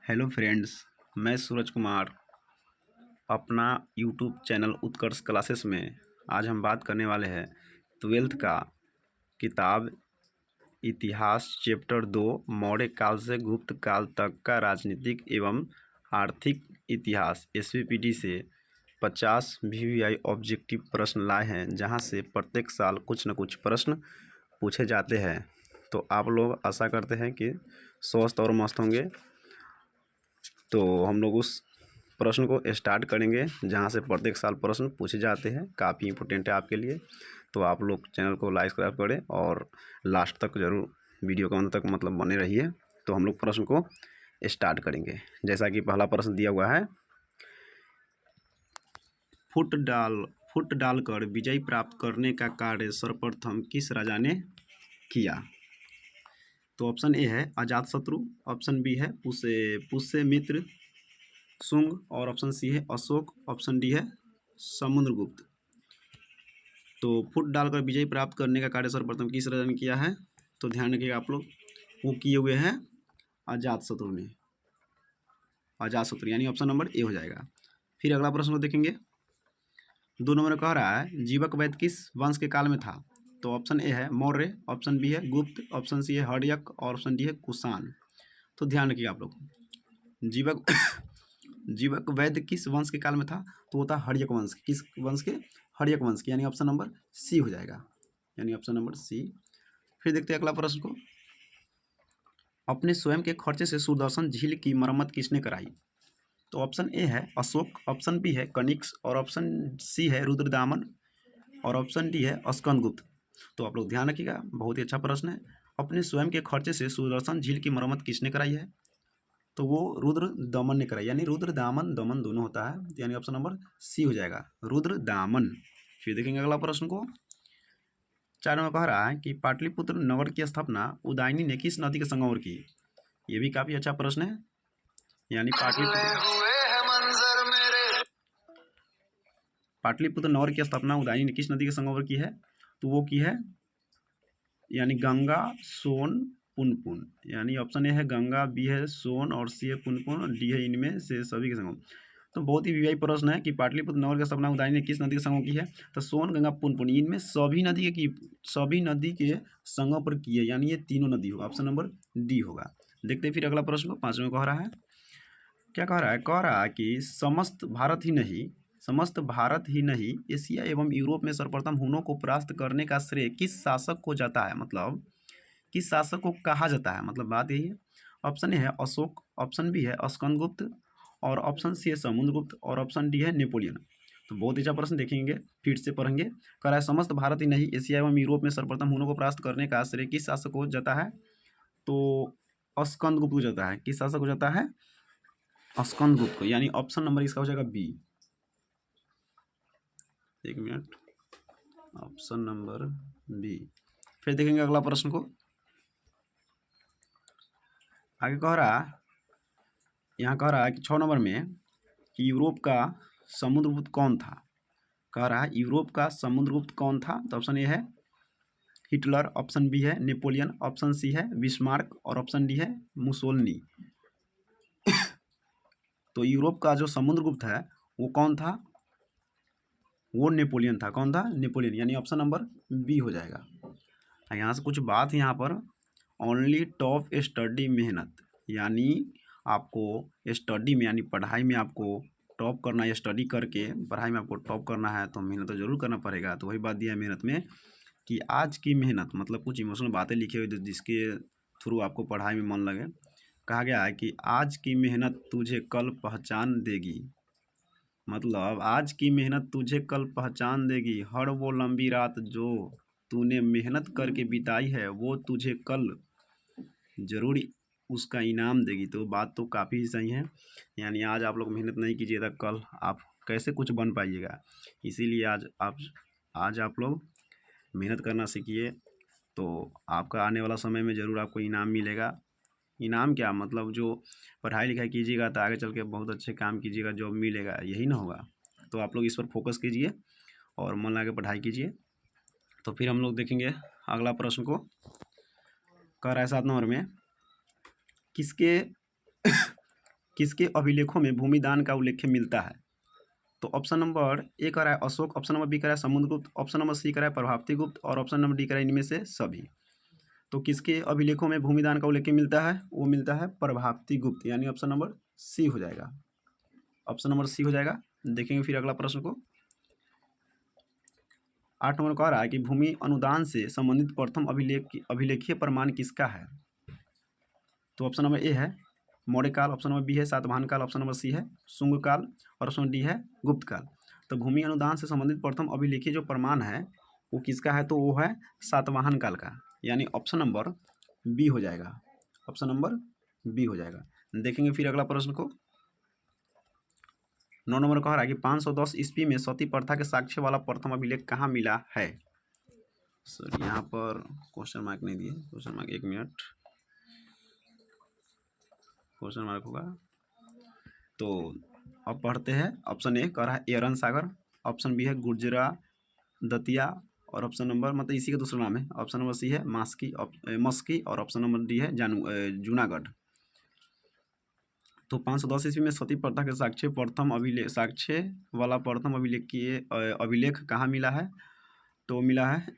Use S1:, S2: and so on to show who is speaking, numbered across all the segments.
S1: Hello friends, मैं सूरज कुमार अपना YouTube channel उत्कर्ष classes में आज हम बात करने वाले हैं ट्वेल्थ का किताब इतिहास चैप्टर 2 मौर्य काल से गुप्त काल तक का राजनीतिक एवं आर्थिक इतिहास एसवीपीटी से 50 वीवीआई ऑब्जेक्टिव प्रश्न लाए हैं, जहां से प्रत्येक साल कुछ न कुछ प्रश्न पूछे जाते हैं। तो आप लोग आशा करते हैं कि स्वस्थ और मस्त होंगे। तो हम लोग उस प्रश्न को स्टार्ट करेंगे जहां से प्रत्येक साल प्रश्न पूछे जाते हैं। काफ़ी इंपॉर्टेंट है आपके लिए, तो आप लोग चैनल को लाइक सब्सक्राइब करें और लास्ट तक ज़रूर वीडियो के अंत तक बने रहिए। तो हम लोग प्रश्न को स्टार्ट करेंगे। जैसा कि पहला प्रश्न दिया हुआ है, फुट डालकर विजय प्राप्त करने का कार्य सर्वप्रथम किस राजा ने किया? तो ऑप्शन ए है अजातशत्रु, ऑप्शन बी है पुष्यमित्र शुंग और ऑप्शन सी है अशोक, ऑप्शन डी है समुद्रगुप्त। तो फुट डालकर विजय प्राप्त करने का कार्य सर्वप्रथम किस राजा ने किया है? तो ध्यान रखिएगा आप लोग, वो किए हुए हैं अजातशत्रु ने। अजातशत्रु यानी ऑप्शन नंबर ए हो जाएगा। फिर अगला प्रश्न को देखेंगे। 2 नंबर कह रहा है जीवक वैद्य किस वंश के काल में था? तो ऑप्शन ए है मौर्य, ऑप्शन बी है गुप्त, ऑप्शन सी है हर्यक और ऑप्शन डी है कुषाण। तो ध्यान रखिएगा आप लोग, जीवक वैद्य किस वंश के काल में था? तो वो था हर्यक वंश। किस वंश के? हर्यक वंश के, यानी ऑप्शन नंबर सी हो जाएगा, यानी ऑप्शन नंबर सी। फिर देखते हैं अगला प्रश्न को। अपने स्वयं के खर्चे से सुदर्शन झील की मरम्मत किसने कराई? तो ऑप्शन ए है अशोक, ऑप्शन बी है कनिष्क और ऑप्शन सी है रुद्रदामन और ऑप्शन डी है स्कंदगुप्त। तो आप लोग ध्यान रखिएगा, बहुत ही अच्छा प्रश्न है। अपने स्वयं के खर्चे से सुदर्शन झील की मरम्मत किसने कराई है? तो वो रुद्र दमन ने कराई, यानी रुद्र दामन दमन दोनों होता है, यानी ऑप्शन नंबर सी हो जाएगा, रुद्र दामन। फिर देखेंगे अगला प्रश्न को। 4 नंबर कह रहा है कि पाटलिपुत्र नगर की स्थापना उदायनी ने किस नदी के संगम की? ये भी काफी अच्छा प्रश्न है। यानी पाटलिपुत्र नगर की स्थापना उदायनी ने किस नदी के संगम की है? तो वो की है यानी गंगा, सोन, पुनपुन। यानी ऑप्शन ए है गंगा, बी है सोन और सी है पुनपुन और डी है इनमें से सभी के संगम। तो बहुत ही वीआई प्रश्न है कि पाटलिपुत्र नगर का स्थापना उदायनी ने किस नदी के संगम की है? तो सोन, गंगा, पुनपुन, इनमें सभी नदी के संगम पर की है, यानी ये तीनों नदी होगा, ऑप्शन नंबर डी होगा। देखते हैं फिर अगला प्रश्न को। 5वें कह रहा है, क्या कह रहा है? कह रहा है कि समस्त भारत ही नहीं एशिया एवं यूरोप में सर्वप्रथम हुनों को परास्त करने का श्रेय किस शासक को जाता है? मतलब किस शासक को कहा जाता है, मतलब बात यही है। ऑप्शन ए है अशोक, ऑप्शन बी है स्कंदगुप्त और ऑप्शन सी है समुद्रगुप्त और ऑप्शन डी है नेपोलियन। तो बहुत अच्छा प्रश्न, देखेंगे फिर से पढ़ेंगे। कह रहा है समस्त भारत ही नहीं एशिया एवं यूरोप में सर्वप्रथम हुनों को परास्त करने का श्रेय किस शासक को जाता है? तो स्कंदगुप्त को जाता है। किस शासक को जाता है? स्कंदगुप्त को, यानी ऑप्शन नंबर इसका हो जाएगा बी। एक मिनट, ऑप्शन नंबर बी। फिर देखेंगे अगला प्रश्न को। आगे कह रहा, यहाँ कह रहा है कि 6 नंबर में कि यूरोप का समुद्रगुप्त कौन था? कह रहा है यूरोप का समुद्रगुप्त कौन था? तो ऑप्शन ए है हिटलर, ऑप्शन बी है नेपोलियन, ऑप्शन सी है बिस्मार्क और ऑप्शन डी है मुसोलिनी। तो यूरोप का जो समुद्रगुप्त है वो कौन था? वो नेपोलियन था। कौन था? नेपोलियन, यानी ऑप्शन नंबर बी हो जाएगा। यहाँ से कुछ बात है यहाँ पर, ओनली टॉप स्टडी मेहनत, यानी आपको स्टडी में यानी पढ़ाई में आपको टॉप करना है, स्टडी करके पढ़ाई में आपको टॉप करना है तो मेहनत तो जरूर करना पड़ेगा। तो वही बात दिया है मेहनत में कि आज की मेहनत, मतलब कुछ इमोशनल बातें लिखी हुई जिसके थ्रू आपको पढ़ाई में मन लगे। कहा गया है कि आज की मेहनत तुझे कल पहचान देगी, मतलब आज की मेहनत तुझे कल पहचान देगी। हर वो लंबी रात जो तूने मेहनत करके बिताई है वो तुझे कल जरूर उसका इनाम देगी। तो बात तो काफ़ी सही है, यानी आज आप लोग मेहनत नहीं कीजिएगा कल आप कैसे कुछ बन पाइएगा। इसीलिए आज आप लोग मेहनत करना सीखिए, तो आपका आने वाला समय में ज़रूर आपको इनाम मिलेगा। इनाम क्या, मतलब जो पढ़ाई लिखाई कीजिएगा तो आगे चल के बहुत अच्छे काम कीजिएगा, जॉब मिलेगा, यही ना होगा। तो आप लोग इस पर फोकस कीजिए और मन लगा के पढ़ाई कीजिए। तो फिर हम लोग देखेंगे अगला प्रश्न को। कह रहा है 7 नंबर में, किसके किसके अभिलेखों में भूमिदान का उल्लेख मिलता है? तो ऑप्शन नंबर ए कह रहा है अशोक, ऑप्शन नंबर बी कह रहा है समुद्रगुप्त, ऑप्शन नंबर सी कह रहा है प्रभावतीगुप्त और ऑप्शन नंबर डी कह रहा है इनमें से सभी। तो किसके अभिलेखों में भूमिदान का उल्लेख मिलता है? वो मिलता है प्रभावतीगुप्त, यानी ऑप्शन नंबर सी हो जाएगा। ऑप्शन नंबर सी हो जाएगा। देखेंगे फिर अगला प्रश्न को। 8 नंबर कह रहा है कि भूमि अनुदान से संबंधित प्रथम अभिलेखीय प्रमाण किसका है? तो ऑप्शन नंबर ए है मौर्य काल, ऑप्शन नंबर बी है सातवाहन काल, ऑप्शन नंबर सी है शुंग काल और ऑप्शन डी है गुप्त काल। तो भूमि अनुदान से संबंधित प्रथम अभिलेखीय जो प्रमाण है वो किसका है? तो वो है सातवाहन काल का, यानी ऑप्शन नंबर बी हो जाएगा। ऑप्शन नंबर बी हो जाएगा। देखेंगे फिर अगला प्रश्न को। 9 नंबर कह रहा है कि 510 ईस्वी में सती प्रथा के साक्ष्य वाला प्रथम अभिलेख कहाँ मिला है? सर यहाँ पर क्वेश्चन मार्क नहीं दिए, question mark 1 minute, question mark होगा। तो अब पढ़ते हैं। ऑप्शन ए कह रहा है एरन सागर, ऑप्शन बी है गुजरा दतिया और ऑप्शन नंबर मतलब इसी का दूसरा नाम है, ऑप्शन नंबर सी है मस्की और ऑप्शन नंबर डी है जूनागढ़। तो 510 ईस्वी में सती प्रथा के साक्ष्य वाला प्रथम अभिलेख कहाँ मिला है? तो मिला है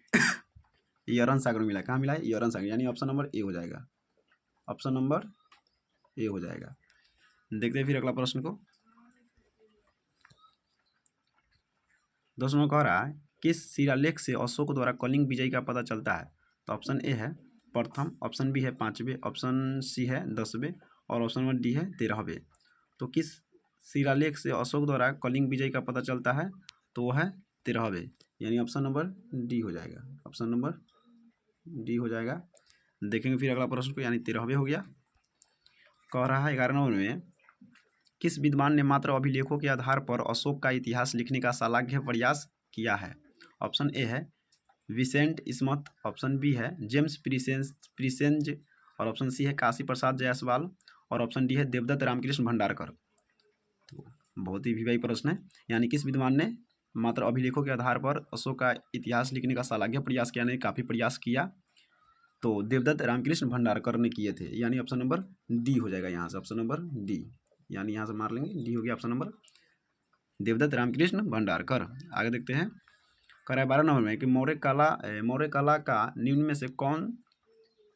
S1: एरन सागर मिला है। कहाँ मिला है? एरन सागर, यानी ऑप्शन नंबर ए हो जाएगा। ऑप्शन नंबर ए हो जाएगा। देखते हैं फिर अगला प्रश्न को। 10 नंबर कह रहा है किस शिलालेख से अशोक द्वारा कलिंग विजय का पता चलता है? तो ऑप्शन ए है प्रथम, ऑप्शन बी है 5वें, ऑप्शन सी है 10वें और ऑप्शन नंबर डी है 13वें। तो किस शिलालेख से अशोक द्वारा कलिंग विजय का पता चलता है? तो वो है 13वें, यानी ऑप्शन नंबर डी हो जाएगा। ऑप्शन नंबर डी हो जाएगा। देखेंगे फिर अगला प्रश्न को, यानी 13वें हो गया। कह रहा है 11 नंबर में किस विद्वान ने मात्र अभिलेखों के आधार पर अशोक का इतिहास लिखने का श्लाघ्य प्रयास किया है? ऑप्शन ए है विसेंट स्मिथ, ऑप्शन बी है जेम्स प्रिसेंज और ऑप्शन सी है काशी प्रसाद जायसवाल और ऑप्शन डी है देवदत्त रामकृष्ण भंडारकर। तो बहुत ही विवाही प्रश्न है, यानी किस विद्वान ने मात्र अभिलेखों के आधार पर अशोक का इतिहास लिखने का श्लाघ्य प्रयास किया, यानी काफ़ी प्रयास किया? तो देवदत्त रामकृष्ण भंडारकर ने किए थे, यानी ऑप्शन नंबर डी हो जाएगा यहाँ से। ऑप्शन नंबर डी, यानी यहाँ से मार लेंगे, डी हो गया ऑप्शन नंबर देवदत्त रामकृष्ण भंडारकर। आगे देखते हैं। कह रहा है 12 नंबर में कि मौर्य कला का निम्न में से कौन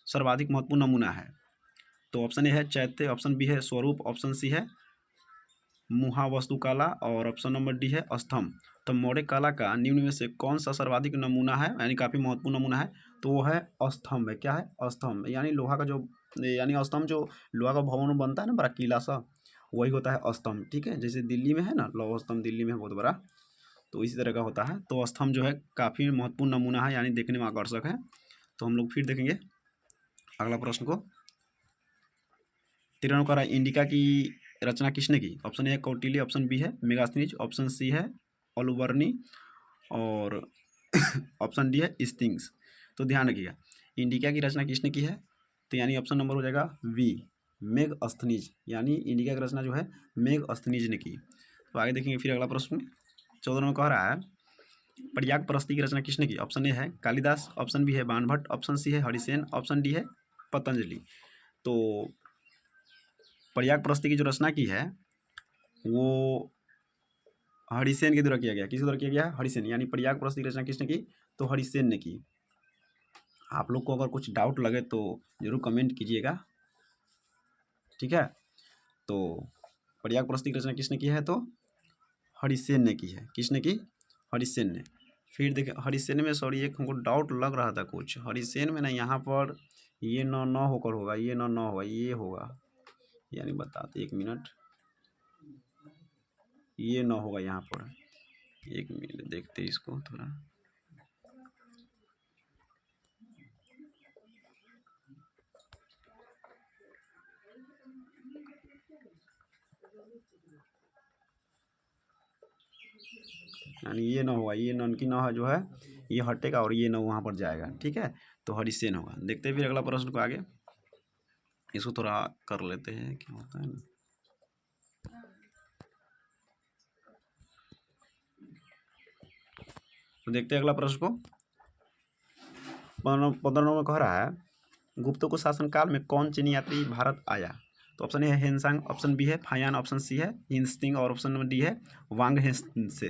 S1: सर्वाधिक महत्वपूर्ण नमूना है? तो ऑप्शन ए है चैत्य, ऑप्शन बी है स्वरूप, ऑप्शन सी है मुहावस्तुकला और ऑप्शन नंबर डी है स्तंभ। तो मौर्य कला का निम्न में से कौन सा सर्वाधिक नमूना है, यानी काफ़ी महत्वपूर्ण नमूना है? तो वो है स्तंभ है। क्या है? स्तंभ, यानी लोहा का जो, यानी स्तंभ जो लोहा का भवन बनता है ना, बड़ा किला सा, वही होता है स्तंभ। ठीक है, जैसे दिल्ली में है ना लौह स्तंभ, दिल्ली में है बहुत बड़ा, तो इसी तरह का होता है। तो स्तंभ जो है काफ़ी महत्वपूर्ण नमूना है, यानी देखने में आकर्षक है। तो हम लोग फिर देखेंगे अगला प्रश्न को। 13 का इंडिका की रचना किसने की? ऑप्शन ए है कौटिल्य, ऑप्शन बी है मेगास्थनीज, ऑप्शन सी है अलुबर्नी और ऑप्शन डी है स्टिंग्स। तो ध्यान रखिएगा, इंडिका की रचना किसने की है? तो यानी ऑप्शन नंबर हो जाएगा वी, मेगास्थनीज, यानी इंडिका की रचना जो है मेगास्थनीज ने की। तो आगे देखेंगे फिर अगला प्रश्न। 14 में कह रहा है पर्याग प्रस्ती की रचना किसने की? ऑप्शन ए है कालिदास, ऑप्शन बी है बाणभट्ट, ऑप्शन सी है हरिसेन, ऑप्शन डी है पतंजलि। तो पर्याग प्रस्ती की जो रचना की है वो हरिसेन के द्वारा किया गया। किसके द्वारा किया गया? हरिसेन, यानी पर्याग प्रस्ती की रचना किसने की? तो हरिसेन ने की। आप लोग को अगर कुछ डाउट लगे तो जरूर कमेंट कीजिएगा, ठीक है। तो पर्याग प्रस्ती की रचना किसने की है? तो हरिसेन ने की है। किसने की? हरिसेन ने। फिर देखिए हरिसेन में, सॉरी एक हमको डाउट लग रहा था कुछ, हरिसेन में ना यहाँ पर ये न होकर होगा, ये न होगा, ये होगा, यानी बताते 1 मिनट, ये न होगा यहाँ पर। 1 मिनट देखते इसको थोड़ा। यानी ये न होगा, ये नन की न जो है ये हटेगा और ये न वहाँ पर जाएगा, ठीक है। तो हरिसेन होगा। देखते हैं फिर अगला प्रश्न को आगे, इसको थोड़ा कर लेते हैं, क्या होता है ना। तो देखते हैं अगला प्रश्न को। 15 में कह रहा है गुप्तों को शासनकाल में कौन चीनी यात्री भारत आया? तो ऑप्शन ए है हेनसांग, ऑप्शन बी है फायान, ऑप्शन सी है हिंसतिंग और ऑप्शन नंबर डी है वांग हेसे।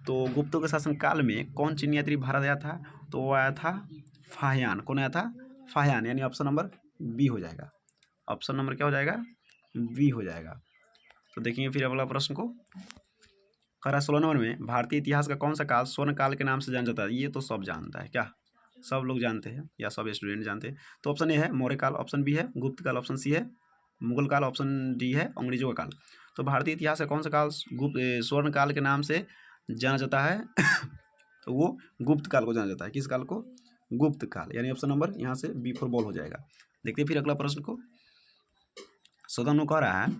S1: तो गुप्तों के शासन काल में कौन चीनी यात्री भारत आया था? तो वो आया था फायान। कौन आया था? फायान, यानी ऑप्शन नंबर बी हो जाएगा। ऑप्शन नंबर क्या हो जाएगा? बी हो जाएगा। तो देखेंगे फिर अगला प्रश्न को। कह 16 नंबर में भारतीय इतिहास का कौन सा काल स्वर्ण काल के नाम से जाना जाता है? ये तो सब जानता है, क्या सब लोग जानते हैं या सब स्टूडेंट जानते हैं? तो ऑप्शन ए है मौर्य काल, ऑप्शन बी है गुप्त काल, ऑप्शन सी है मुगल काल, ऑप्शन डी है अंग्रेजों का काल। तो भारतीय इतिहास का कौन सा काल स्वर्ण काल के नाम से जाना जाता है? तो वो गुप्त काल को जाना जाता है। किस काल को? गुप्त काल, यानी ऑप्शन नंबर यहाँ से बी फॉर बॉल हो जाएगा। देखते हैं फिर अगला प्रश्न को। 17 में कह रहा है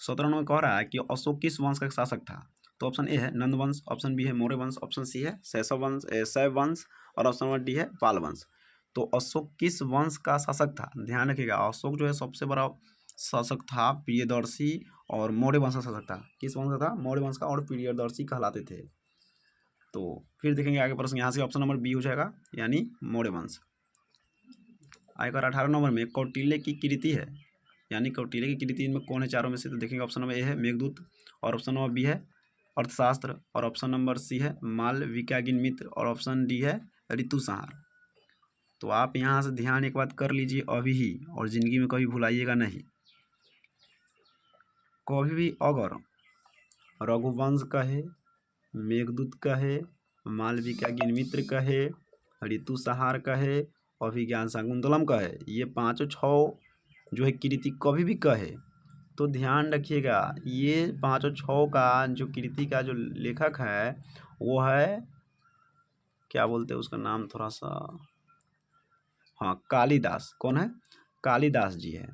S1: 17 में कह रहा है कि अशोक किस वंश का शासक था? तो ऑप्शन ए है नंद वंश, ऑप्शन बी है मौर्य वंश, ऑप्शन सी है शैव वंश और ऑप्शन नंबर डी है पाल वंश। तो अशोक किस वंश का शासक था? ध्यान रखिएगा, अशोक जो है सबसे बड़ा शासक था प्रियदर्शी और मौर्य वंश का शासक था। किस वंश का था? मौर्य वंश का, और प्रियदर्शी कहलाते थे। तो फिर देखेंगे आगे प्रश्न, यहाँ से ऑप्शन नंबर बी हो जाएगा, यानी मौर्य वंश। आयकर 18 नंबर में कौटिल्य की कृति है, यानी कौटिल्य की कृति इनमें कौन है चारों में से? तो देखेंगे ऑप्शन नंबर ए है मेघदूत और ऑप्शन नंबर बी है अर्थशास्त्र और ऑप्शन नंबर सी है मालविकाग्नि मित्र और ऑप्शन डी है ऋतुसंहार। तो आप यहाँ से ध्यान एक बात कर लीजिए अभी ही, और ज़िंदगी में कभी भुलाइएगा नहीं। कभी भी अगर रघुवंश कहे, मेघदूत कहे, मालविकाग्नि मित्र कहे, ऋतुसंहार कहे, अभिज्ञान शाकुंतलम कहे, ये पाँचों छः जो है कृति कभी भी कहे, तो ध्यान रखिएगा ये पाँचों छः का जो कृति का जो लेखक है वो है, क्या बोलते हैं उसका नाम थोड़ा सा, हाँ कालिदास। कौन है? कालिदास जी है।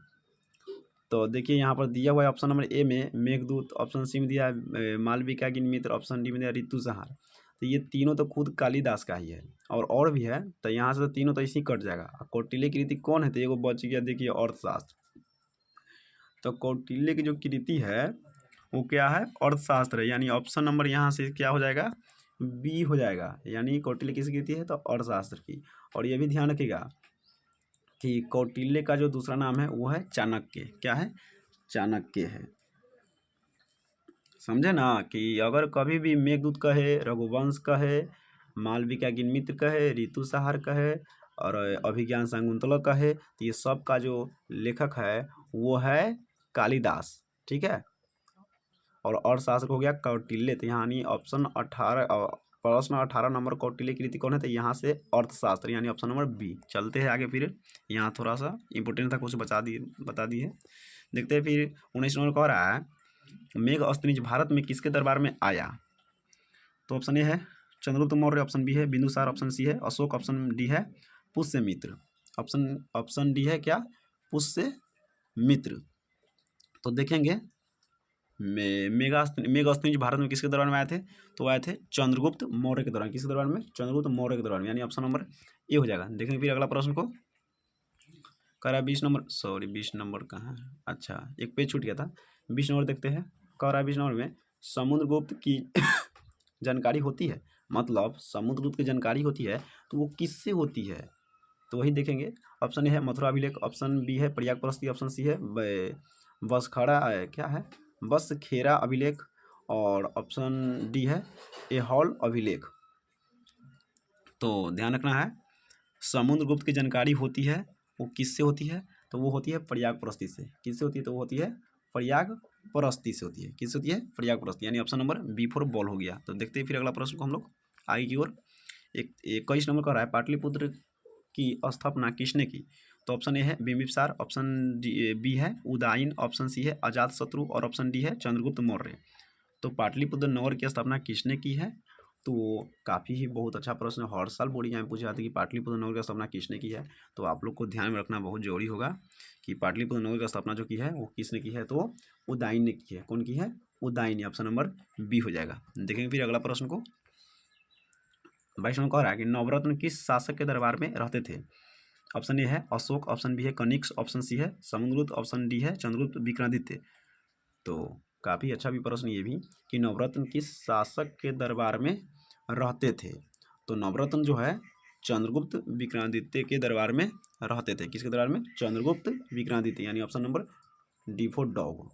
S1: तो देखिए यहाँ पर दिया हुआ है ऑप्शन नंबर ए में मेघदूत, ऑप्शन सी में दिया है मालविकाग्नि मित्र, ऑप्शन डी में दिया ऋतुसंहार। तो ये तीनों तो खुद कालिदास का ही है, और भी है। तो यहाँ से तो तीनों तो इसी कट जाएगा। कौटिल्य कृति कौन है? तो एगो बच गया, देखिए अर्थशास्त्र। तो कौटिल्य की जो कृति है वो क्या है? अर्थशास्त्र है, यानी ऑप्शन नंबर यहाँ से क्या हो जाएगा? बी हो जाएगा, यानी कौटिल्य किसकी कृति है? तो अर्थशास्त्र की। और ये भी ध्यान रखिएगा कि कौटिल्य का जो दूसरा नाम है वो है चाणक्य। क्या है? चाणक्य है। समझे ना कि अगर कभी भी मेघदूत कहे, रघुवंश कहे, मालविकाग्नि मित्र कहे, ऋतुसंहार कहे और अभिज्ञान शाकुंतलम कहे, तो ये सब का जो लेखक है वो है कालिदास। ठीक है। और अर्थशास्त्र हो गया कौटिल्य। तो यानी ऑप्शन 18 प्रश्न 18 नंबर कौटिल्य कृति कौन है? तो यहाँ से अर्थशास्त्र, यानी ऑप्शन नंबर बी। चलते हैं आगे फिर, यहाँ थोड़ा सा इंपॉर्टेंट था, कुछ बता दिए। देखते हैं फिर 19 नंबर कह रहा है मेघअस्तिनिज भारत में किसके दरबार में आया? तो ऑप्शन ए है चंद्रगुप्त मौर्य, ऑप्शन बी है बिंदुसार, ऑप्शन सी है अशोक, ऑप्शन डी है पुष्यमित्र। ऑप्शन डी है क्या? पुष्यमित्र। तो देखेंगे मेघअस्तिनिज भारत में किसके दरबार में आए थे? तो आए थे चंद्रगुप्त मौर्य के दौरान। किसके दरबार में? चंद्रगुप्त मौर्य के दौरान, यानी ऑप्शन नंबर ए हो जाएगा। देखेंगे फिर अगला प्रश्न को। कह रहा है 20 नंबर, सॉरी 20 नंबर कहाँ है? अच्छा एक पेज छूट गया था। 20 नंबर देखते हैं। कह रहा है 20 नंबर में समुद्रगुप्त की जानकारी होती है, मतलब समुद्रगुप्त की जानकारी होती है तो वो किससे होती है? तो वही देखेंगे। ऑप्शन ए है मथुरा अभिलेख, ऑप्शन बी है प्रयागप्रस्ती, ऑप्शन सी है बसखड़ा क्या है बसखेरा अभिलेख और ऑप्शन डी है ऐहोल अभिलेख। तो ध्यान रखना है, समुद्रगुप्त की जानकारी होती है वो किससे होती है? तो वो होती है प्रयागप्रस्ती से। किससे होती है? तो वो होती है प्रयागप्रस्ती से होती है। किससे होती है? प्रयागप्रस्ती, यानी ऑप्शन नंबर बी फॉर बॉल हो गया। तो देखते हैं फिर अगला प्रश्न को हम लोग आगे की ओर। 21 नंबर का रहा है पाटलिपुत्र की स्थापना किसने की? तो ऑप्शन ए है बिंबिसार, ऑप्शन बी है उदयन, ऑप्शन सी है अजातशत्रु और ऑप्शन डी है चंद्रगुप्त मौर्य। तो पाटलिपुत्र नगर की स्थापना किसने की है? तो काफ़ी ही बहुत अच्छा प्रश्न, हर साल बोर्ड एग्जाम में पूछे जाते हैं कि पाटलिपुत्र नगर की स्थापना किसने की है। तो आप लोग को ध्यान में रखना बहुत जरूरी होगा कि पाटलिपुत्र नगर की स्थापना जो की है वो किसने की है? तो उदयन ने की है। कौन की है? उदयन। ऑप्शन नंबर बी हो जाएगा। देखेंगे फिर अगला प्रश्न को। 22 नंबर कह रहा है कि नवरत्न किस शासक के दरबार में रहते थे? ऑप्शन ए है अशोक, ऑप्शन बी है कनिष्क, ऑप्शन सी है समुद्रगुप्त, ऑप्शन डी है चंद्रगुप्त विक्रमादित्य। तो काफ़ी अच्छा भी प्रश्न ये भी कि नवरत्न किस शासक के दरबार में रहते थे? तो नवरत्न जो है चंद्रगुप्त विक्रमादित्य के दरबार में रहते थे। किसके दरबार में? चंद्रगुप्त विक्रमादित्य, यानी option number D for dog.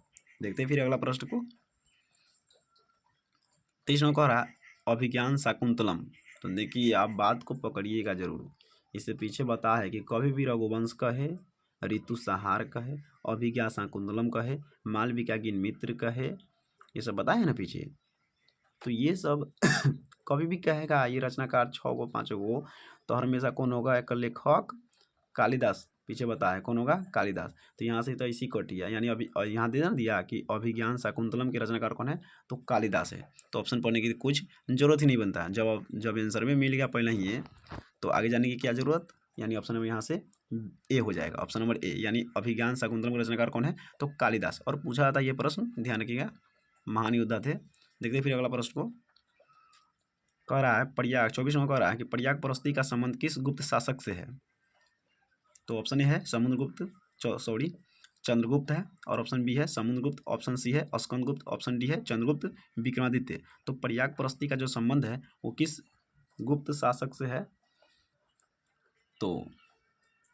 S1: देखते हैं फिर अगला प्रश्न को। 23 नंबर कह रहा है अभिज्ञान शाकुंतलम। तो देखिए आप बात को पकड़िएगा जरूर। इससे पीछे बता है कि कभी भी रघुवंश कहे, ऋतु संहार कहे, अभिज्ञान शाकुंतलम कहे, मालविका की मित्र कहे, ये सब बताया है ना पीछे। तो ये सब कभी भी कहेगा ये रचनाकार 6 गो 5 गो, तो हमेशा कौन होगा? एक लेखक कालिदास। पीछे बता है कौन होगा? कालिदास। तो यहाँ से तो इसी कटिया, यानी अभी यहाँ दे ना दिया कि अभिज्ञान शाकुंतलम के रचनाकार कौन है? तो कालिदास है। तो ऑप्शन पढ़ने की कुछ जरूरत ही नहीं बनता है। जब आंसर में मिल गया पहले ही है, तो आगे जाने की क्या जरूरत? यानी ऑप्शन नंबर यहाँ से ए हो जाएगा। ऑप्शन नंबर ए, यानी अभिज्ञान शाकुंतलम के रचनाकार कौन है? तो कालिदास। और पूछा जाता है ये प्रश्न, ध्यान रखिएगा, महान योद्धा थे। देखते फिर अगला प्रश्न को। कह रहा है प्रयाग, 24 नंबर कह रहा है कि प्रयाग परस्ती का संबंध किस गुप्त शासक से है? तो ऑप्शन ए है समुद्रगुप्त, सॉरी चंद्रगुप्त है, और ऑप्शन बी है समुद्रगुप्त, ऑप्शन सी है स्कंदगुप्त, ऑप्शन डी है चंद्रगुप्त विक्रमादित्य। तो प्रयाग परस्ती का जो संबंध है वो किस गुप्त शासक से है? तो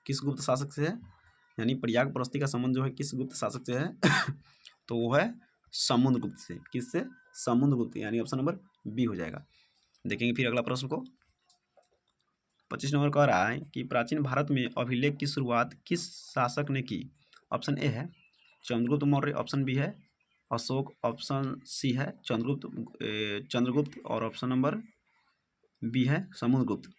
S1: किस गुप्त शासक से है? यानी प्रयाग परस्ती का संबंध जो है किस गुप्त शासक से है? तो वो है समुद्रगुप्त से। किससे? समुद्रगुप्त, यानी ऑप्शन नंबर बी हो जाएगा। देखेंगे फिर अगला प्रश्न को। 25 नंबर कह रहा है कि प्राचीन भारत में अभिलेख की शुरुआत किस शासक ने की? ऑप्शन ए है चंद्रगुप्त मौर्य, ऑप्शन बी है अशोक, ऑप्शन सी है चंद्रगुप्त, और ऑप्शन नंबर बी है समुद्रगुप्त।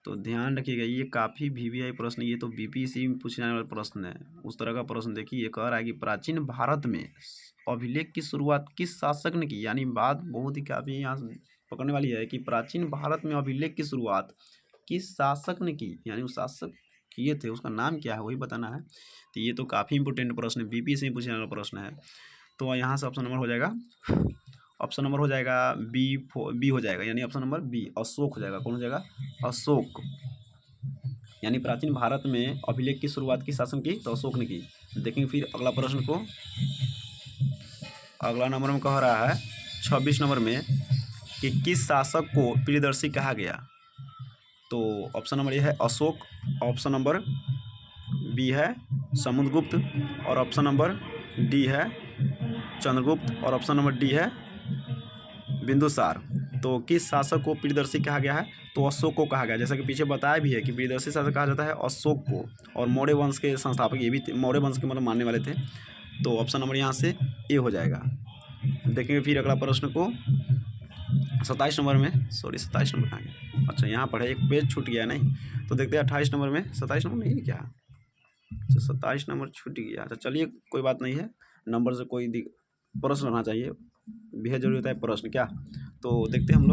S1: तो ध्यान रखिएगा ये काफ़ी वीवीआई प्रश्न, ये तो बीपीएससी में पूछे जाने वाला प्रश्न है। उस तरह का प्रश्न देखिए, ये कह रहा है कि प्राचीन भारत में अभिलेख की शुरुआत किस शासक ने की। यानी बात बहुत ही काफ़ी यहाँ पकड़ने वाली है कि प्राचीन भारत में अभिलेख की शुरुआत किस शासक ने की, यानी उस शासक किए थे उसका नाम क्या है वही बताना है। तो ये तो काफ़ी इंपोर्टेंट प्रश्न है, बीपीएससी में पूछने वाला प्रश्न है। तो यहाँ से ऑप्शन नंबर हो जाएगा, ऑप्शन नंबर हो जाएगा बी हो जाएगा, यानी ऑप्शन नंबर बी अशोक हो जाएगा। कौन हो जाएगा? अशोक। यानी प्राचीन भारत में अभिलेख की शुरुआत किस शासन की? तो अशोक ने की। देखेंगे फिर अगला प्रश्न को। अगला नंबर में कह रहा है 26 नंबर में कि किस शासक को प्रियदर्शी कहा गया? तो ऑप्शन नंबर ए है अशोक, ऑप्शन नंबर बी है समुद्रगुप्त, और ऑप्शन नंबर डी है चंद्रगुप्त, और ऑप्शन नंबर डी है बिंदुसार। तो किस शासक को प्रियदर्शी कहा गया है? तो अशोक को कहा गया। जैसा कि पीछे बताया भी है कि प्रियदर्शी शासक कहा जाता है अशोक को, और मौर्य वंश के संस्थापक ये भी मौर्य वंश के मतलब मानने वाले थे। तो ऑप्शन नंबर यहाँ से ए हो जाएगा। देखेंगे फिर अगला प्रश्न को 27 नंबर में, सॉरी 27 नंबर कहाँ गया? अच्छा यहाँ पर है, एक पेज छूट गया नहीं। तो देखते हैं 28 नंबर में, 27 नंबर में ये क्या? अच्छा 27 नंबर छूट गया। अच्छा चलिए कोई बात नहीं है, नंबर से कोई प्रश्न रहना चाहिए, बेहद जरूरी होता है प्रश्न क्या। तो देखते हैं हम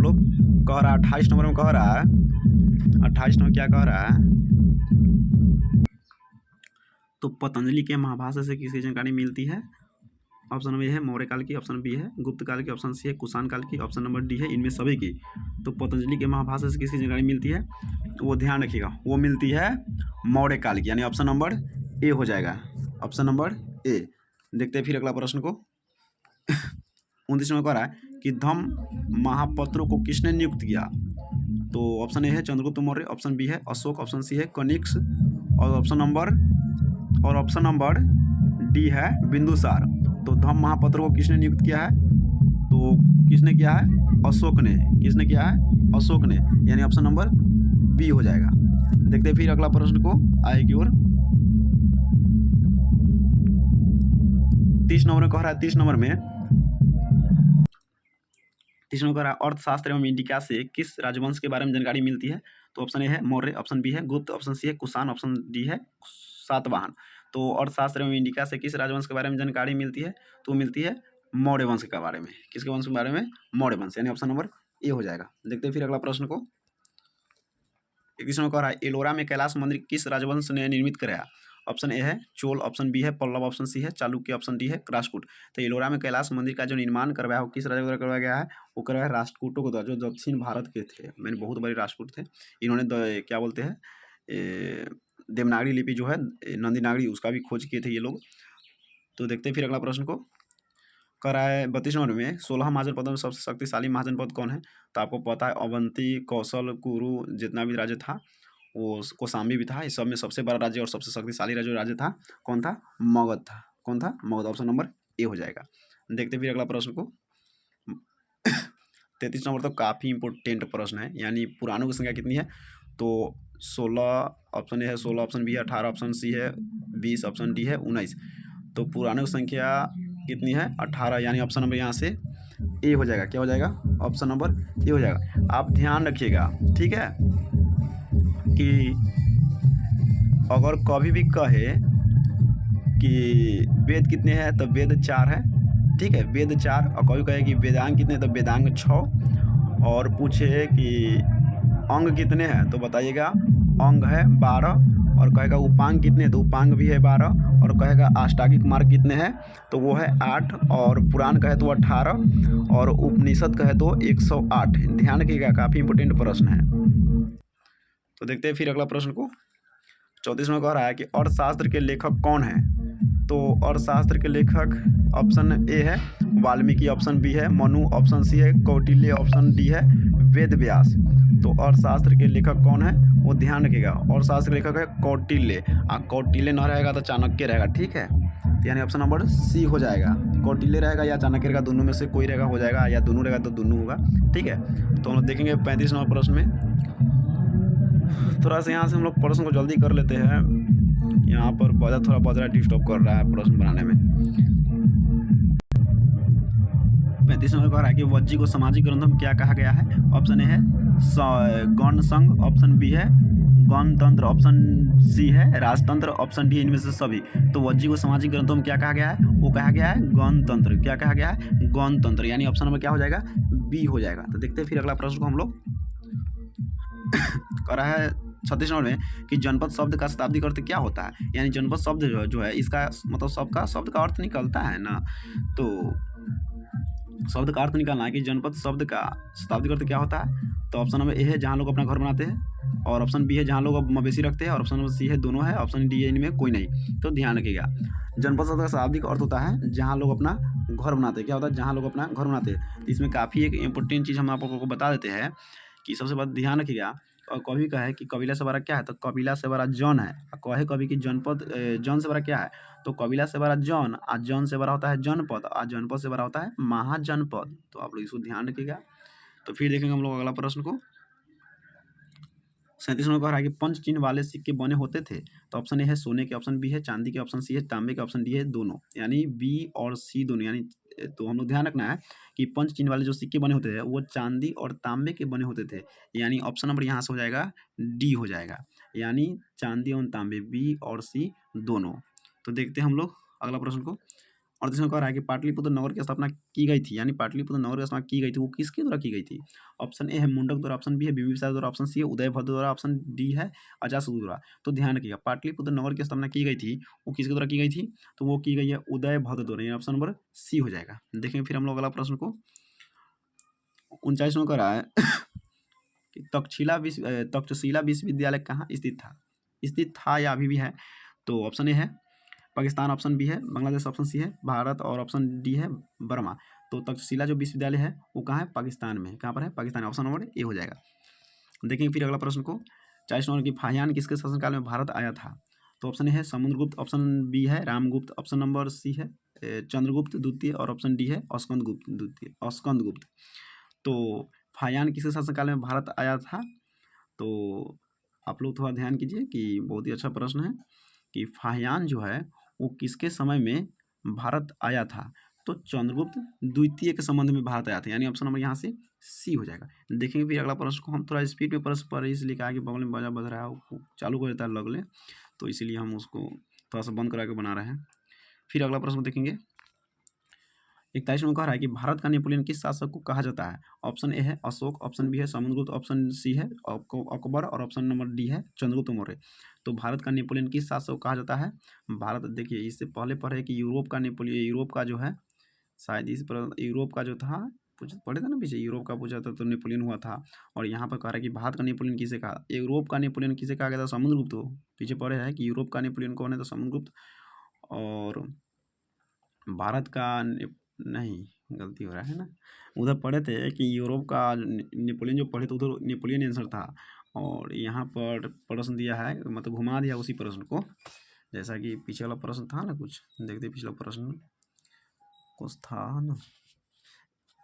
S1: लोग, कह रहा है 28 नंबर में कह रहा है, 28 नंबर क्या कह रहा है? तो पतंजलि के महाभाष्य से किसकी जानकारी मिलती है? ऑप्शन नंबर ए है मौर्य काल की, ऑप्शन बी है गुप्त काल की, ऑप्शन सी है कुषाण काल की, ऑप्शन नंबर डी है इनमें सभी की। तो पतंजलि के महाभाष्य से किसकी जानकारी मिलती है? तो वो ध्यान रखिएगा, वो मिलती है मौर्य काल की, यानी ऑप्शन नंबर ए हो जाएगा। Option number A. देखते हैं फिर अगला प्रश्न को। 29 में कह रहा है कि धम्म महापत्रों को किसने नियुक्त किया? तो ऑप्शन ए है चंद्रगुप्त मौर्य, ऑप्शन बी है अशोक, ऑप्शन सी है कनिष्क, और ऑप्शन नंबर डी है बिंदुसार। तो धम्म महापत्र को किसने नियुक्त किया है? तो किसने किया है? अशोक ने। किसने किया है? अशोक ने, यानी ऑप्शन नंबर बी हो जाएगा। देखते हैं फिर अगला प्रश्न को आगे की ओर। 30 नंबर में कह रहा है, 30 नंबर कह रहा है अर्थशास्त्र एवं इंडिका से किस राजवंश के बारे में जानकारी मिलती है? तो ऑप्शन ए है मौर्य, ऑप्शन बी है गुप्त, ऑप्शन सी है कुषाण, ऑप्शन डी है सातवाहन। तो अर्थशास्त्र एवं इंडिका से किस राजवंश के बारे में जानकारी मिलती है? तो मिलती है मौर्य वंश के बारे में। किसके वंश के बारे में? मौर्य वंश, यानी ऑप्शन नंबर ए हो जाएगा। देखते हैं फिर अगला प्रश्न को। 21 में कह रहा है एलोरा में कैलाश मंदिर किस राजवंश ने निर्मित कराया? ऑप्शन ए है चोल, ऑप्शन बी है पल्लव, ऑप्शन सी है चालुक्य, ऑप्शन डी है राष्ट्रकूट। तो एलोरा में कैलाश मंदिर का जो निर्माण करवाया वो किस राजा द्वारा करवाया गया है? वो करवाया राष्ट्रकूटों को द्वारा, जो दक्षिण भारत के थे, मैंने बहुत बड़े राष्ट्रकूट थे। इन्होंने क्या बोलते हैं, देवनागरी लिपि जो है नंदीनागरी, उसका भी खोज किए थे ये लोग। तो देखते हैं फिर अगला प्रश्न को। कह रहा है 32 नंबर में 16 महाजन पदों में सबसे शक्तिशाली महाजन पद कौन है? तो आपको पता है अवंती, कौशल, कुरु, जितना भी राज्य था वो कौशाम्बी भी था। इस सब में सबसे बड़ा राज्य और सबसे शक्तिशाली राज्य था कौन था? मगध था। कौन था? मगध। ऑप्शन नंबर ए हो जाएगा। देखते फिर अगला प्रश्न को। 33 नंबर तो काफ़ी इंपॉर्टेंट प्रश्न है, यानी पुराणों की संख्या कितनी है? तो 16 ऑप्शन ए है, 16 ऑप्शन बी है, 18 ऑप्शन सी है, 20 ऑप्शन डी है, 19। तो पुराणों की संख्या कितनी है? 18, यानी ऑप्शन नंबर यहाँ से ए हो जाएगा। क्या हो जाएगा? ऑप्शन नंबर ए हो जाएगा। आप ध्यान रखिएगा, ठीक है, कि अगर कभी भी कहे कि वेद कितने हैं तो वेद 4 है, ठीक है, वेद 4। और कभी कहे कि वेदांग कितने हैं तो वेदांग 6। और पूछे कि अंग कितने हैं तो बताइएगा अंग है 12। और कहेगा उपांग कितने हैं तो उपांग भी है 12। और कहेगा अष्टांगिक मार्ग कितने हैं तो वो है 8। और पुराण कहे तो 18। और उपनिषद कहे तो 108। ध्यान रखिएगा, काफ़ी इंपॉर्टेंट प्रश्न है। तो देखते हैं फिर अगला प्रश्न को। 34 में कह रहा है कि अर्थशास्त्र के लेखक कौन है? तो अर्थशास्त्र के लेखक ऑप्शन ए है वाल्मीकि, ऑप्शन बी है मनु, ऑप्शन सी है कौटिल्य, ऑप्शन डी है वेद व्यास। तो अर्थशास्त्र के लेखक कौन है वो ध्यान रखिएगा। अर्थशास्त्र के लेखक है कौटिल्य। कौटिल्य न रहेगा तो चाणक्य रहेगा, ठीक है, तो यानी ऑप्शन नंबर सी हो जाएगा। कौटिल्य रहेगा या चाणक्य रहेगा, दोनों में से कोई रहेगा हो जाएगा, या दोनों रहेगा तो दोनों होगा, ठीक है। तो हम लोग देखेंगे 35 नंबर प्रश्न में। थोड़ा सा यहाँ से हम लोग प्रश्न को जल्दी कर लेते हैं, यहाँ पर थोड़ा बजरा डिस्टर्ब कर रहा है प्रश्न बनाने में। 35 नंबर कह रहा है कि वज्जी को सामाजिक ग्रंथों में क्या कहा गया है? ऑप्शन ए है गण संघ, ऑप्शन बी है गणतंत्र, ऑप्शन सी है राजतंत्र, ऑप्शन डी इनमें से सभी। तो वज्जी को सामाजिक ग्रंथों में क्या कहा गया है? वो कहा गया है गणतंत्र। क्या कहा गया है? गणतंत्र, यानी ऑप्शन नंबर क्या हो जाएगा? बी हो जाएगा। तो देखते हैं फिर अगला प्रश्न को हम लोग। कह रहा है 36 नंबर में कि जनपद शब्द का शताब्दी का अर्थ क्या होता है? यानी जनपद शब्द जो है इसका मतलब शब्द का अर्थ निकलता है ना, तो शब्द का अर्थ निकालना है कि जनपद शब्द का शताब्दी का अर्थ क्या होता है। तो ऑप्शन नंबर ए है जहाँ लोग अपना घर बनाते हैं, और ऑप्शन बी है जहाँ लोग मवेशी रखते हैं, और ऑप्शन नंबर सी है दोनों है, ऑप्शन डी है इनमें कोई नहीं। तो ध्यान रखिएगा, जनपद शब्द का शताब्दी का अर्थ होता है जहाँ लोग अपना घर बनाते हैं। क्या होता है? जहाँ लोग अपना घर बनाते हैं। तो इसमें काफ़ी एक इंपॉर्टेंट चीज़ हम आप लोगों को बता देते हैं कि सबसे बात ध्यान रखिएगा। और कभी कहे कि कबीला से बड़ा क्या है तो कबीला से बड़ा जौन है। कहे कभी कि जनपद जौन से बड़ा क्या है तो कबीला से बड़ा जौन, और जौन से बड़ा होता है जनपद, और जनपद से बड़ा होता है महाजनपद। तो आप लोग इसको ध्यान रखिएगा। तो फिर देखेंगे हम लोग अगला प्रश्न को। 37 में कह रहा है कि पंच चिन्ह वाले सिक्के बने होते थे। तो ऑप्शन ए है सोने के, ऑप्शन बी है चांदी के, ऑप्शन सी है तांबे के, ऑप्शन डी है दोनों, यानी बी और सी दोनों। यानी तो हम लोग ध्यान रखना है कि पंच चिन्ह वाले जो सिक्के बने होते थे वो चांदी और तांबे के बने होते थे, यानी ऑप्शन नंबर यहाँ से हो जाएगा डी हो जाएगा, यानी चांदी और तांबे, बी और सी दोनों। तो देखते हैं हम लोग अगला प्रश्न को। और जिसमें कह रहा है कि पाटलिपुत्र नगर की स्थापना की गई थी, यानी पाटलिपुत्र नगर की स्थापना की गई थी वो किसके द्वारा की गई थी? ऑप्शन ए है मुंडक द्वारा, ऑप्शन बी है बिंबिसार द्वारा, ऑप्शन सी है उदयभद्र द्वारा, ऑप्शन डी है अजातशत्रु द्वारा। तो ध्यान रखिएगा, पाटलिपुत्र नगर की स्थापना की गई थी वो किसके द्वारा की गई थी? तो वो की गई है उदयभद्र द्वारा, यानी ऑप्शन नंबर सी हो जाएगा। देखेंगे फिर हम लोग अगला प्रश्न को। 39 में कह रहा है कि तक्षशिला विश्वविद्यालय कहाँ स्थित था या अभी भी है? तो ऑप्शन ए है पाकिस्तान, ऑप्शन बी है बांग्लादेश, ऑप्शन सी है भारत, और ऑप्शन डी है बर्मा। तो तक्षशिला जो विश्वविद्यालय है वो कहाँ है? पाकिस्तान में। कहाँ पर है? पाकिस्तान। ऑप्शन नंबर ए हो जाएगा। देखेंगे फिर अगला प्रश्न को। 40 नंबर की फाहियान किसके शासनकाल में भारत आया था? तो ऑप्शन ए है समुद्रगुप्त, ऑप्शन बी है रामगुप्त, ऑप्शन नंबर सी है चंद्रगुप्त द्वितीय, और ऑप्शन डी है स्कंदगुप्त। तो फाहियान किसके शासनकाल में भारत आया था? तो आप लोग थोड़ा ध्यान कीजिए कि बहुत ही अच्छा प्रश्न है कि फाहियान जो है वो किसके समय में भारत आया था? तो चंद्रगुप्त द्वितीय के संबंध में भारत आया था, यानी ऑप्शन नंबर यहाँ से सी हो जाएगा। देखेंगे फिर अगला प्रश्न को। हम थोड़ा स्पीड में प्रश्न पर इसलिए कहा कि बगल में बाजा बज रहा है वो चालू कर देता है लगले, तो इसीलिए हम उसको थोड़ा सा बंद करा के बना रहे हैं। फिर अगला प्रश्न देखेंगे। 41 में कह रहा है कि भारत का नेपोलियन किस शासक को कहा जाता है? ऑप्शन ए है अशोक, ऑप्शन बी है समुद्रगुप्त, ऑप्शन सी है अकबर, और ऑप्शन नंबर डी है चंद्रगुप्त मौर्य। तो भारत का नेपोलियन किस शासक को कहा जाता है? भारत, देखिए इससे पहले पढ़े कि यूरोप का जो है शायद यूरोप का जो था पढ़े थे ना पीछे, यूरोप का पूछा था तो नेपोलियन हुआ था। और यहाँ पर कह रहा है कि भारत का नेपोलियन किसे कहा? यूरोप का नेपोलियन किसे कहा गया था? समुद्रगुप्त को। पीछे पढ़े है कि यूरोप का नेपोलियन कौन है? तो समुद्रगुप्त। और भारत का नहीं, गलती हो रहा है ना, उधर पढ़े थे कि यूरोप का नेपोलियन जो पढ़े थे उधर नेपोलियन आंसर था, और यहाँ पर प्रश्न दिया है, मतलब घुमा दिया उसी प्रश्न को, जैसा कि पीछे वाला प्रश्न था ना, कुछ देखते पिछला प्रश्न कुछ था ना।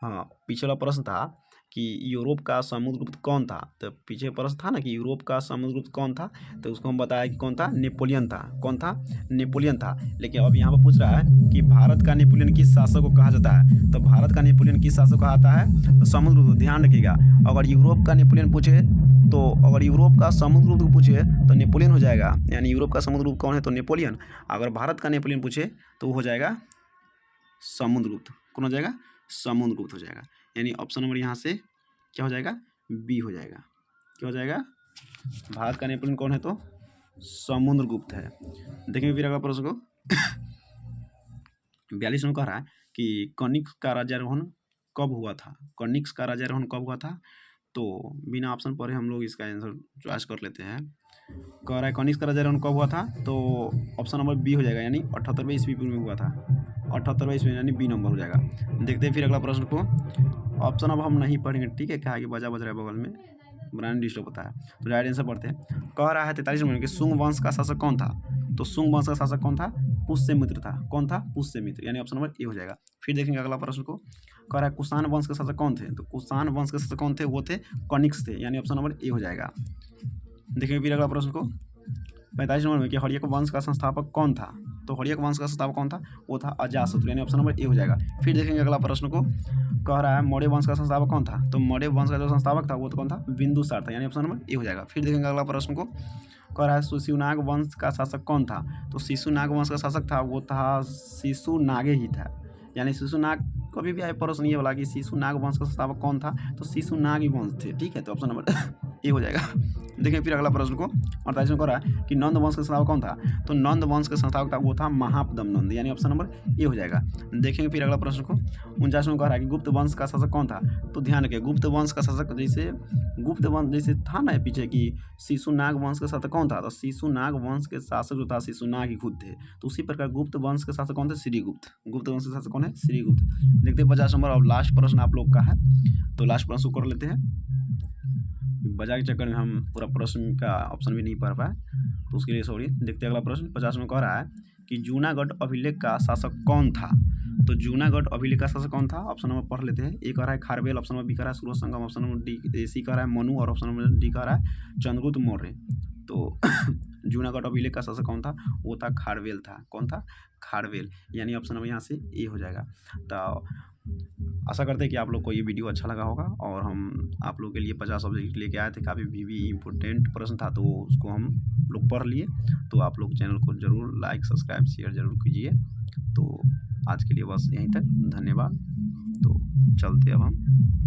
S1: हाँ, पीछे वाला प्रश्न था कि यूरोप का समुद्रगुप्त कौन था। तो पीछे प्रश्न था ना कि यूरोप का समुद्रगुप्त कौन था, तो उसको हम बताया कि कौन था, नेपोलियन था। कौन था, नेपोलियन था। लेकिन अब यहाँ पर पूछ रहा है कि भारत का नेपोलियन किस शासक को कहा जाता है। तो भारत का नेपोलियन किस शासक को कहा जाता है, तो समुद्रगुप्त। ध्यान रखिएगा, अगर यूरोप का नेपोलियन पूछे, तो अगर यूरोप का समुद्रगुप्त पूछे तो नेपोलियन हो जाएगा, यानी यूरोप का समुद्रगुप्त कौन है, तो नेपोलियन। अगर भारत का नेपोलियन पूछे तो वो हो जाएगा समुद्रगुप्त। कौन हो जाएगा, समुद्रगुप्त हो जाएगा। यानी ऑप्शन नंबर यहाँ से क्या हो जाएगा, बी हो जाएगा। क्या हो जाएगा, भारत का नेपोलियन कौन है, तो समुद्रगुप्त है। देखेंगे फिर अगला प्रश्न को। 42 में कह रहा है कि कनिष्क का राज्यारोहण कब हुआ था। कनिष्क का राज्यारोहण कब हुआ था, तो बिना ऑप्शन पढ़े हम लोग इसका आंसर चॉइस कर लेते हैं। कह रहा है कनिष्क का राज्यारोहण कब हुआ था, तो ऑप्शन नंबर बी हो जाएगा, यानी 78वें ईस्वी पूर्व में हुआ था। 78वें ईस्वी यानी बी नंबर हो जाएगा। देखते हैं फिर अगला प्रश्न को। ऑप्शन अब हम नहीं पढ़ेंगे, ठीक है, क्या है कि बज रहा है बगल में, ब्रांड डिस्टर्ब होता है, तो डायरेक्ट आंसर पढ़ते हैं। कह रहा है 43 नंबर कि शुंग वंश का शासक कौन था। तो शुंग वंश का शासक कौन था, पुष्यमित्र था। कौन था, पुष्यमित्र, यानी ऑप्शन नंबर ए हो जाएगा। फिर देखेंगे अगला प्रश्न को। कह रहा है कुषाण वंश के शासक कौन थे। तो कुषाण वंश के शासक कौन थे, वो थे कनिष्क थे, यानी ऑप्शन नंबर ए हो जाएगा। देखेंगे फिर अगला प्रश्न को। 45 नंबर में कि हर्यक वंश का संस्थापक कौन था। तो हर्यक वंश का संस्थापक कौन था, वो था अजातशत्रु, यानी ऑप्शन नंबर ए हो जाएगा। फिर देखेंगे अगला प्रश्न को। कह रहा है मौर्य वंश का संस्थापक कौन था। तो मौर्य वंश का जो संस्थापक था वो तो कौन था, बिंदुसार था, यानी ऑप्शन नंबर ए हो जाएगा। फिर देखेंगे अगला प्रश्न को। कह रहा है शिशुनाग वंश का शासक कौन था। तो शिशुनाग वंश का शासक था, वो था शिशुनागे ही था, यानी शिशुनाग। कभी भी आए प्रश्न ये वाला कि शिशुनाग वंश का संस्थापक कौन था, तो शिशुनाग ही वंश थे, ठीक है, तो ऑप्शन नंबर ए हो जाएगा। देखिए फिर अगला प्रश्न को। 48 में कह रहा है कि नंद वंश का संस्थापक कौन था। तो नंद वंश का संस्थापक था, वो था महापदम नंद, यानी ऑप्शन नंबर ए हो जाएगा। देखेंगे फिर अगला प्रश्न को। 49 में कह रहा है कि गुप्त वंश का शासक कौन था। तो ध्यान रखिए, गुप्त वंश का शासक, जैसे गुप्त वंश जैसे था ना पीछे कि शिशुनाग वंश के शासक कौन था, तो शिशुनाग वंश के शासक जो था शिशुनाग ही खुद थे। तो उसी प्रकार गुप्त वंश के शासक कौन थे, श्रीगुप्त। गुप्त वंश के शासक कौन है, श्रीगुप्त। देखते हैं 50 नंबर। अब लास्ट प्रश्न आप लोग का है, तो लास्ट प्रश्न को कर लेते हैं। बजा के चक्कर में हम पूरा प्रश्न का ऑप्शन भी नहीं पढ़ पाए, तो उसके लिए सॉरी। देखते हैं अगला प्रश्न। 50 में कह रहा है कि जूनागढ़ अभिलेख का शासक कौन था। तो जूनागढ़ अभिलेख का शासक कौन था, ऑप्शन नंबर पढ़ लेते हैं। ए कह रहा है खारवेल, ऑप्शन नंबर बी कह रहा है सूरज संगम, ऑप्शन नंबर डी, सी कह रहा है मनु, और ऑप्शन नंबर डी कह रहा है चंद्रगुप्त मौर्य। तो जूनागढ़ अभिलेख का शासक कौन था, वो था खारवेल था। कौन था, खारवेल, यानी ऑप्शन नंबर यहाँ से ए हो जाएगा। तो आशा करते हैं कि आप लोग को ये वीडियो अच्छा लगा होगा, और हम आप लोग के लिए 50 सब्जेक्ट लेके आए थे, काफ़ी भी इम्पोर्टेंट प्रश्न था, तो उसको हम लोग पढ़ लिए। तो आप लोग चैनल को ज़रूर लाइक, सब्सक्राइब, शेयर ज़रूर कीजिए। तो आज के लिए बस यहीं तक, धन्यवाद। तो चलते अब हम